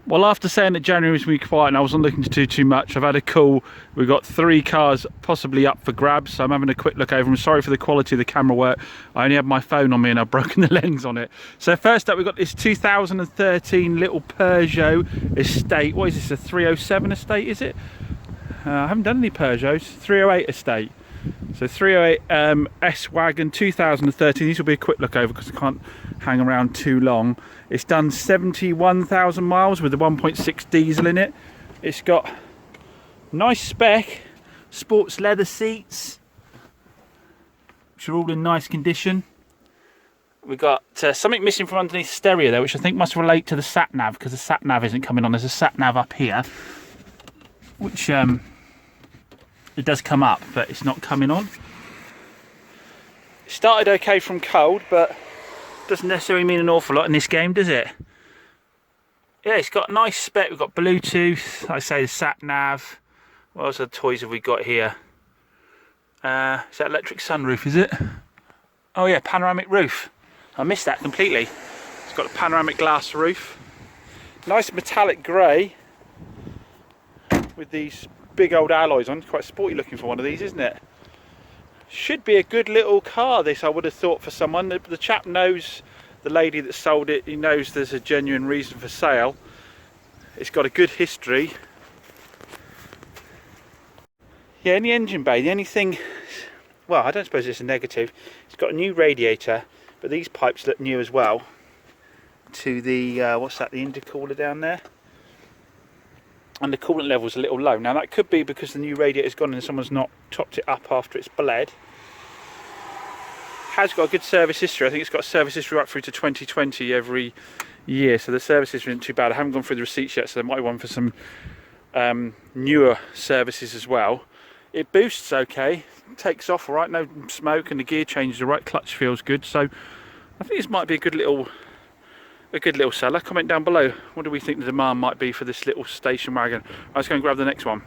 Well, after saying that January was going to be quiet and I wasn't looking to do too much, I've had a call. We've got 3 cars possibly up for grabs, so I'm having a quick look over. I'm sorry for the quality of the camera work. I only have my phone on me and I've broken the lens on it. So first up, we've got this 2013 little Peugeot Estate. What is this, a 307 Estate, is it? I haven't done any Peugeots. 308 Estate. So 308 S-Wagon 2013. These will be a quick look over because I can't hang around too long. It's done 71,000 miles with a 1.6 diesel in it. It's got nice spec, sports leather seats, which are all in nice condition. We've got something missing from underneath the stereo there, which I think must relate to the sat-nav, because the sat-nav isn't coming on. There's a sat-nav up here, which it does come up, but it's not coming on. It started okay from cold, but doesn't necessarily mean an awful lot in this game, does it? Yeah, it's got nice spec. We've got Bluetooth, like I say, the sat nav. What else other toys have we got here? Is that electric sunroof, is it? Oh yeah, panoramic roof. I missed that completely. It's got a panoramic glass roof. Nice metallic grey with these big old alloys on. It's quite sporty looking for one of these, isn't it? Should be a good little car, this, I would have thought, for someone. The chap knows, the lady that sold it, he knows there's a genuine reason for sale. It's got a good history. Yeah, in the engine bay, the only thing, well, I don't suppose it's a negative. It's got a new radiator, but these pipes look new as well. To the, what's that, the intercooler down there? And the coolant level's a little low. Now that could be because the new radiator's gone and someone's not topped it up after it's bled. Has got a good service history. I think it's got a service history right through to 2020 every year, so the service history isn't too bad. I haven't gone through the receipts yet, so there might be one for some newer services as well. It boosts okay, takes off all right, no smoke, and the gear changes all right, clutch feels good, so I think this might be a good little seller. Comment down below, what do we think the demand might be for this little station wagon? Let's go and grab the next one.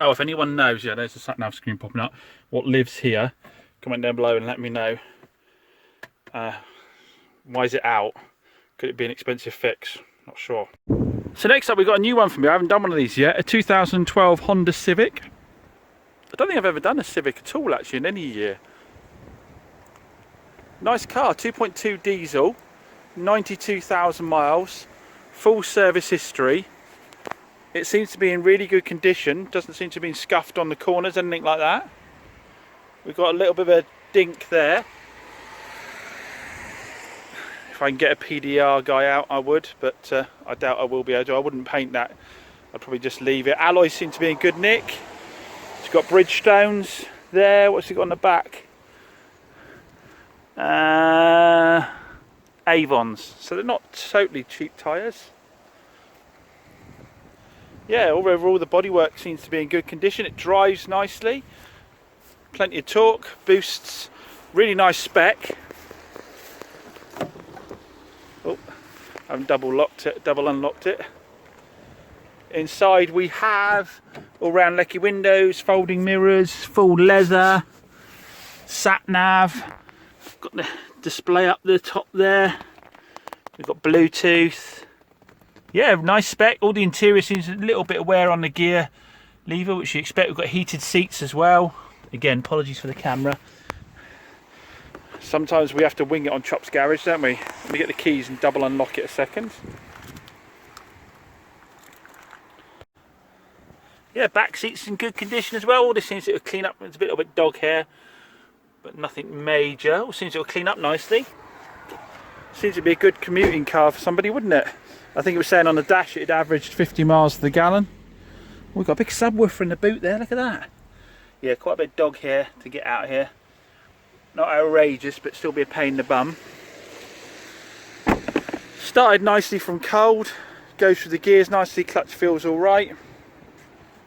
Oh, if anyone knows, yeah, there's the sat nav screen popping up, what lives here, comment down below and let me know. Why is it out? Could it be an expensive fix? Not sure. So next up, we've got a new one for me. I haven't done one of these yet. A 2012 Honda Civic. I don't think I've ever done a Civic at all, actually, in any year. Nice car, 2.2 diesel. 92,000 miles, full service history. It seems to be in really good condition, doesn't seem to have been scuffed on the corners, anything like that. We've got a little bit of a dink there. If I can get a PDR guy out, I would, but I doubt I will be able to. I wouldn't paint that, I'd probably just leave it. Alloys seem to be in good nick. It's got Bridgestones there. What's it got on the back? Avons, so they're not totally cheap tyres. Yeah, overall the bodywork seems to be in good condition. It drives nicely, plenty of torque, boosts, really nice spec. Oh, I haven't double unlocked it. Inside we have all round lecky windows, folding mirrors, full leather, sat nav. Got the display up the top there. We've got Bluetooth. Yeah, nice spec. All the interior seems a little bit of wear on the gear lever, which you expect. We've got heated seats as well. Again, apologies for the camera. Sometimes we have to wing it on Chop's Garage, don't we? Let me get the keys and double unlock it a second. Yeah, back seats in good condition as well. All this seems to clean up. It's a little bit dog hair, but nothing major. All seems to clean up nicely. Seems to be a good commuting car for somebody, wouldn't it? I think it was saying on the dash it averaged 50 miles to the gallon. We've got a big subwoofer in the boot there, look at that. Yeah, quite a bit of dog hair to get out here. Not outrageous, but still be a pain in the bum. Started nicely from cold. Goes through the gears nicely, clutch feels all right.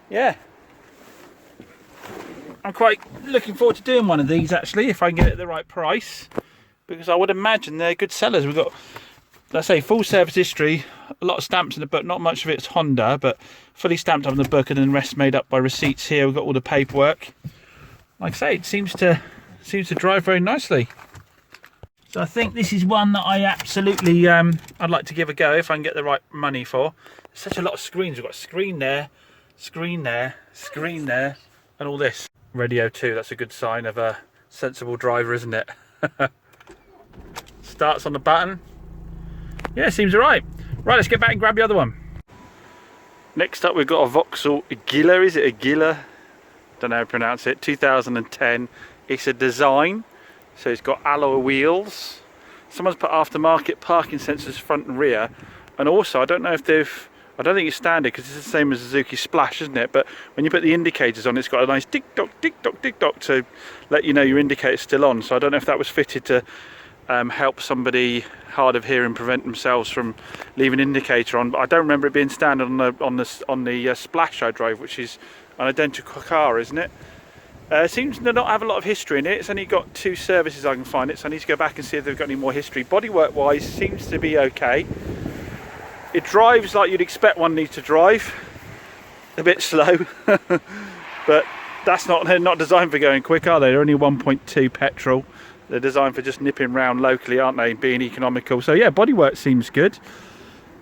Yeah. I'm quite looking forward to doing one of these actually, if I can get it at the right price, because I would imagine they're good sellers. We've got, let's say, full service history, a lot of stamps in the book, not much of it's Honda, but fully stamped up in the book, and then the rest made up by receipts here. We've got all the paperwork. Like I say, it seems to drive very nicely. So I think this is one that I absolutely, I'd like to give a go if I can get the right money for. There's such a lot of screens. We've got a screen there, screen there, screen there, and all this. Radio 2, that's a good sign of a sensible driver, isn't it? Starts on the button. Yeah, seems alright. Right, let's get back and grab the other one. Next up, we've got a Vauxhall Agila. Is it Agila? Don't know how to pronounce it. 2010. It's a design. So it's got alloy wheels. Someone's put aftermarket parking sensors front and rear. And also, I don't know if they've... I don't think it's standard because it's the same as Suzuki Splash, isn't it? But when you put the indicators on, it's got a nice tick-tock, tick-tock, tick-tock to let you know your indicator's still on. So I don't know if that was fitted to help somebody hard of hearing prevent themselves from leaving an indicator on. But I don't remember it being standard on the Splash I drove, which is an identical car, isn't it? Seems to not have a lot of history in it. It's only got 2 services I can find it, so I need to go back and see if they've got any more history. Bodywork wise, seems to be okay. It drives like you'd expect one needs to drive, a bit slow, but they're not designed for going quick, are they? They're only 1.2 petrol. They're designed for just nipping round locally, aren't they, being economical. So yeah, bodywork seems good.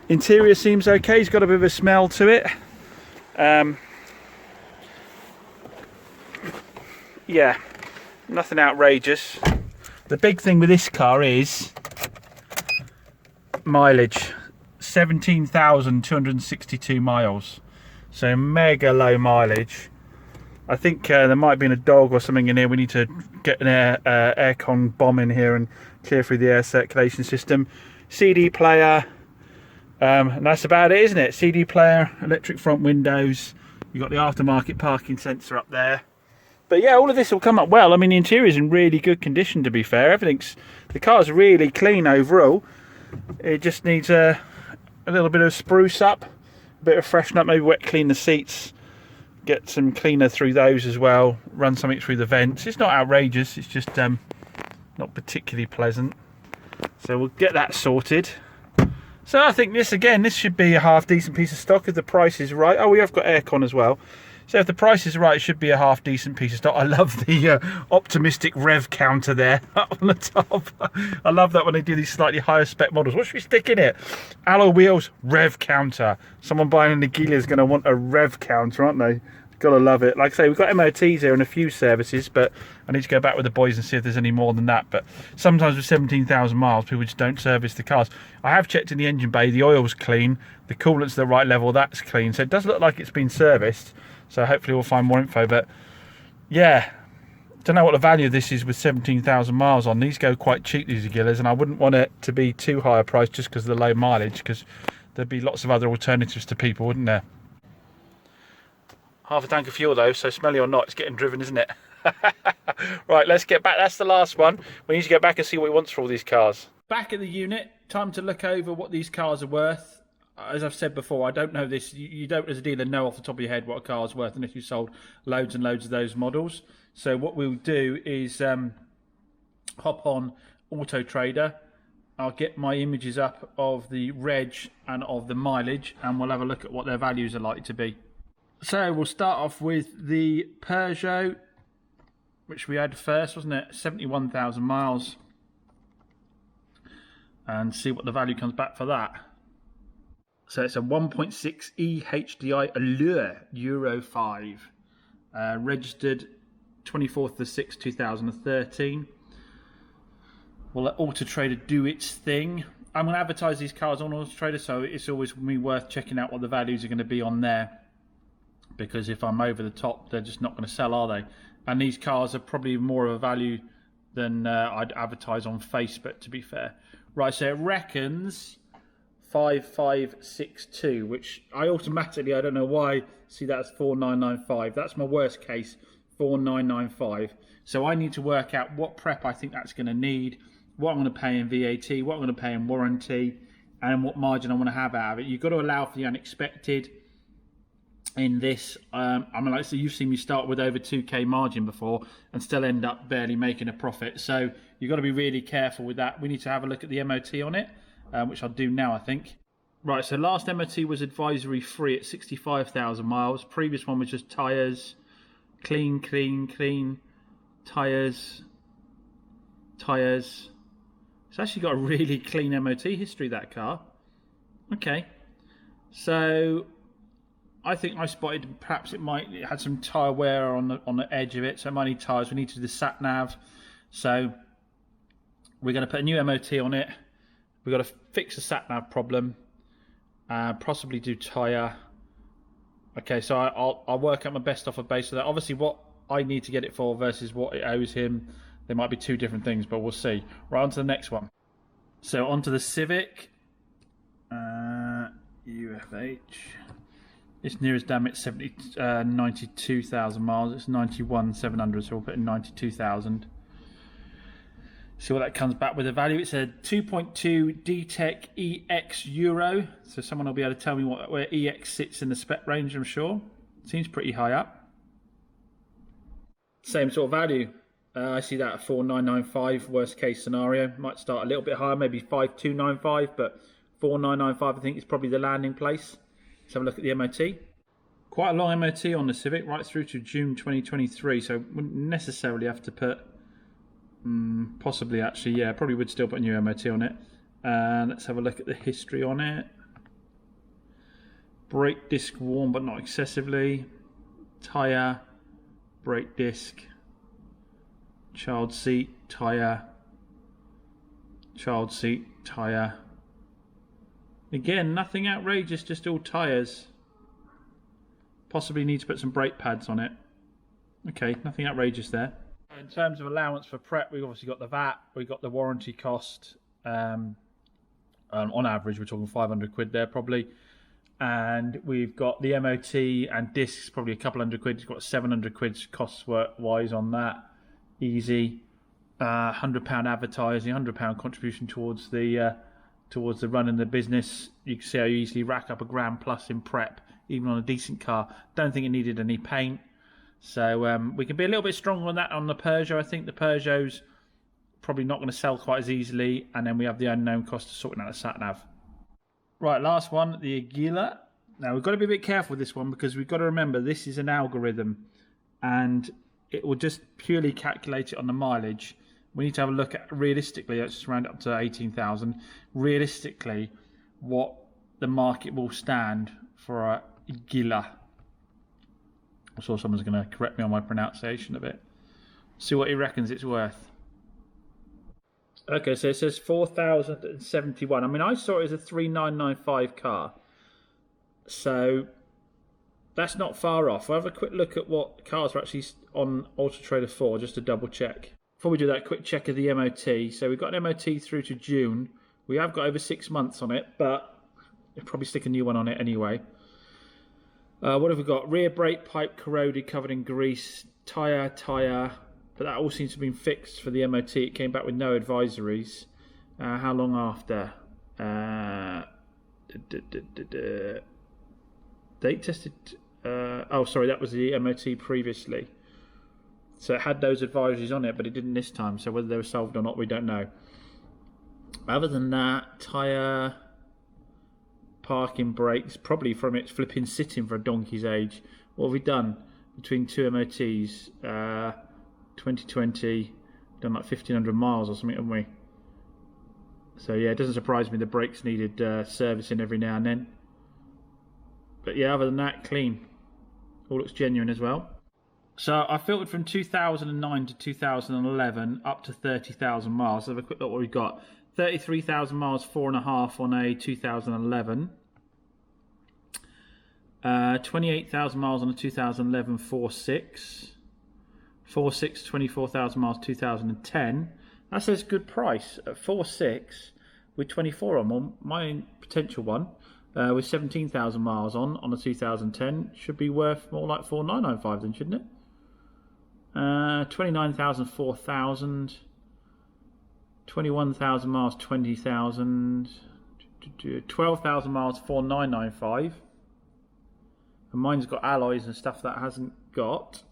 Interior seems okay. It's got a bit of a smell to it. Yeah, nothing outrageous. The big thing with this car is mileage. 17,262 miles, so mega low mileage. I think there might have been a dog or something in here. We need to get an aircon bomb in here and clear through the air circulation system. CD player, and that's about it, isn't it? CD player, electric front windows. You've got the aftermarket parking sensor up there. But yeah, all of this will come up well. I mean, the interior is in really good condition, to be fair. The car's really clean overall. It just needs a little bit of spruce up, a bit of freshen up, maybe wet clean the seats, get some cleaner through those as well, run something through the vents. It's not outrageous, it's just not particularly pleasant. So we'll get that sorted. So I think this should be a half decent piece of stock if the price is right. Oh, we have got aircon as well. So if the price is right, it should be a half decent piece of stock. I love the optimistic rev counter there up on the top. I love that when they do these slightly higher spec models. What should we stick in it? Alloy wheels, rev counter. Someone buying an Agila is going to want a rev counter, aren't they? Gotta love it. Like I say, we've got MOTs here and a few services, but I need to go back with the boys and see if there's any more than that. But sometimes with 17,000 miles, people just don't service the cars. I have checked in the engine bay, the oil's clean, the coolant's the right level, that's clean. So it does look like it's been serviced. So hopefully we'll find more info. But yeah, don't know what the value of this is with 17,000 miles on. These go quite cheap, these Agilas, and I wouldn't want it to be too high a price just because of the low mileage, because there'd be lots of other alternatives to people, wouldn't there? Half a tank of fuel though, so smelly or not, it's getting driven, isn't it? Right, let's get back. That's the last one. We need to get back and see what he wants for all these cars. Back at the unit, time to look over what these cars are worth. As I've said before, I don't know this. You don't, as a dealer, know off the top of your head what a car is worth unless you sold loads and loads of those models. So what we'll do is hop on Auto Trader. I'll get my images up of the reg and of the mileage, and we'll have a look at what their values are likely to be. So we'll start off with the Peugeot, which we had first, wasn't it? 71,000 miles. And see what the value comes back for that. So it's a 1.6 EHDI Allure Euro 5. Registered 24th of the 6th, 2013. We'll let Auto Trader do its thing. I'm going to advertise these cars on Auto Trader, so it's always worth checking out what the values are going to be on there. Because if I'm over the top, they're just not going to sell, are they? And these cars are probably more of a value than I'd advertise on Facebook, to be fair. Right, so it reckons 5562, which I automatically, I don't know why, see that's 4995. That's my worst case, 4995. So I need to work out what prep I think that's going to need, what I'm going to pay in VAT, what I'm going to pay in warranty, and what margin I want to have out of it. You've got to allow for the unexpected in this. I mean, like, so you've seen me start with over 2k margin before and still end up barely making a profit. So you've got to be really careful with that. We need to have a look at the MOT on it, which I'll do now, I think. Right, so last MOT was advisory free at 65,000 miles. Previous one was just tyres, clean, tyres, It's actually got a really clean MOT history, that car. Okay, so I think I spotted perhaps it had some tyre wear on the edge of it, so it might need tyres. We need to do the sat nav, so we're going to put a new MOT on it. We've got to fix the sat nav problem, possibly do tyre. Okay, so I'll work out my best off a base of that. Obviously, what I need to get it for versus what it owes him, they might be two different things, but we'll see. Right, on to the next one. So on to the Civic. UFH. Its nearest damage 92,000 miles. It's 91,700, so we'll put in 92,000. See what that comes back with a value. It's a 2.2 D-Tech EX Euro. So someone will be able to tell me where EX sits in the spec range, I'm sure. Seems pretty high up. Same sort of value. I see that at 4,995, worst case scenario. Might start a little bit higher, maybe 5,295, but 4,995 I think is probably the landing place. Let's have a look at the MOT. Quite a long MOT on the Civic, right through to June 2023, so wouldn't necessarily have to put, possibly actually, yeah, probably would still put a new MOT on it. Let's have a look at the history on it. Brake disc worn but not excessively. Tyre, brake disc, child seat, tyre, child seat, tyre. Again, nothing outrageous, just all tyres. Possibly need to put some brake pads on it. Okay, nothing outrageous there. In terms of allowance for prep, we've obviously got the VAT, we've got the warranty cost. On average, we're talking 500 quid there probably. And we've got the MOT and discs, probably a couple hundred quid. It's got 700 quid costs wise on that. Easy. £100 advertising, £100 contribution towards the running the business. You can see how you easily rack up £1,000+ in prep, even on a decent car. Don't think it needed any paint. So we can be a little bit stronger on that on the Peugeot. I think the Peugeot's probably not going to sell quite as easily. And then we have the unknown cost of sorting out the sat-nav. Right, last one, the Agila. Now, we've got to be a bit careful with this one because we've got to remember this is an algorithm and it will just purely calculate it on the mileage. We need to have a look at, realistically, let's just round up to 18,000, realistically, what the market will stand for a Agila. I'm sure someone's going to correct me on my pronunciation of it. See what he reckons it's worth. Okay, so it says 4,071. I mean, I saw it as a 3,995 car. So that's not far off. I'll have a quick look at what cars are actually on Auto Trader 4, just to double check. Before we do that, quick check of the MOT. So we've got an MOT through to June. We have got over 6 months on it, but we'll probably stick a new one on it anyway. What have we got? Rear brake pipe corroded, covered in grease. Tyre. But that all seems to have been fixed for the MOT. It came back with no advisories. How long after? Date tested. Oh, sorry, that was the MOT previously. So it had those advisories on it, but it didn't this time. So whether they were solved or not, we don't know. Other than that, tyre, parking brakes, probably from its flipping sitting for a donkey's age. What have we done between two MOTs? 2020, done like 1,500 miles or something, haven't we? So yeah, it doesn't surprise me the brakes needed servicing every now and then. But yeah, other than that, clean. All looks genuine as well. So I filtered from 2009 to 2011 up to 30,000 miles. So have a quick look what we've got. 33,000 miles, 4.5 on a 2011. 28,000 miles on a 2011 4.6. 4.6, 24,000 miles 2010. That says good price at 4.6 with 24 on my potential one. With 17,000 miles on a 2010 should be worth more like 4,995 then, shouldn't it? 29,000, 4,000. 21,000 miles, 20,000. 12,000 miles, 4,995. And mine's got alloys and stuff that hasn't got.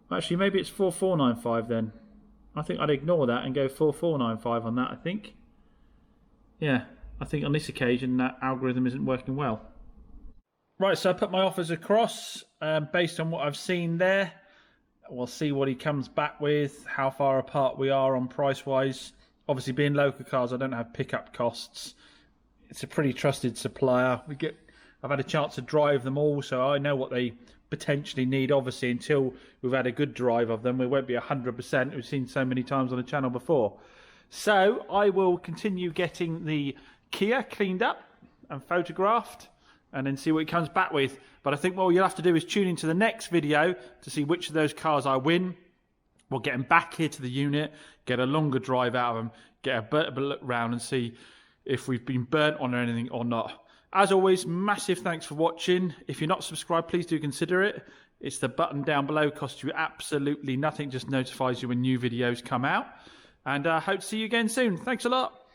Actually, maybe it's 4,495 then. I think I'd ignore that and go 4,495 on that, I think. Yeah, I think on this occasion that algorithm isn't working well. Right, so I put my offers across based on what I've seen there. We'll see what he comes back with, how far apart we are on price-wise. obviously being local cars, I don't have pickup costs. It's a pretty trusted supplier. I've had a chance to drive them all, so I know what they potentially need. Obviously, until we've had a good drive of them, we won't be 100%. We've seen so many times on the channel before. So I will continue getting the Kia cleaned up and photographed, and then see what it comes back with. But I think what you'll have to do is tune into the next video to see which of those cars I win. We'll get them back here to the unit, get a longer drive out of them, get a bit of a look round and see if we've been burnt on or anything or not. As always, massive thanks for watching. If you're not subscribed, please do consider it. It's the button down below, costs you absolutely nothing, just notifies you when new videos come out. And I hope to see you again soon. Thanks a lot.